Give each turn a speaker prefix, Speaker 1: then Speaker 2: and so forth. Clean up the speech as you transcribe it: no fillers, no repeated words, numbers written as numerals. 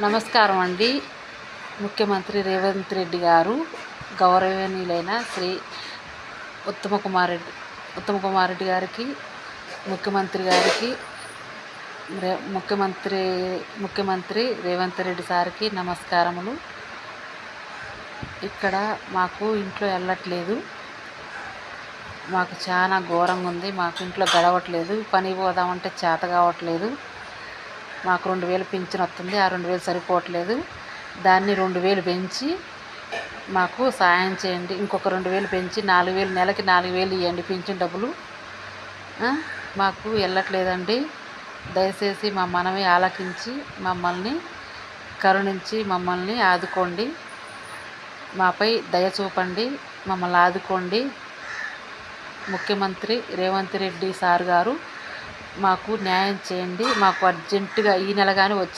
Speaker 1: నమస్కారం అండి. ముఖ్యమంత్రి రేవంత్ రెడ్డి గారు, గౌరవనీయులైన శ్రీ ఉత్తమ్ కుమార్ రెడ్డి గారికి, ముఖ్యమంత్రి గారికి, ముఖ్యమంత్రి రేవంత్ రెడ్డి సార్కి నమస్కారములు. ఇక్కడ మాకు ఇంట్లో వెళ్ళట్లేదు, మాకు చాలా ఘోరంగా ఉంది. మాకు ఇంట్లో గడవట్లేదు, పని పోదామంటే చేత కావట్లేదు. మాకు 2000 పింఛన్ వస్తుంది, ఆ 2000 సరిపోవట్లేదు. దాన్ని 2000 పెంచి మాకు సాయం చేయండి. ఇంకొక 2000 పెంచి 4000, నెలకి 4000 ఇవ్వండి పింఛన్ డబ్బులు. మాకు వెళ్ళట్లేదండి. దయచేసి మా మనవి ఆలకించి మమ్మల్ని కరుణించి మమ్మల్ని ఆదుకోండి. మాపై దయ చూపండి, మమ్మల్ని ఆదుకోండి. ముఖ్యమంత్రి రేవంత్ రెడ్డి సార్ గారు, మాకు న్యాయం చేయండి. మాకు అర్జెంటుగా ఈ నెల కానీ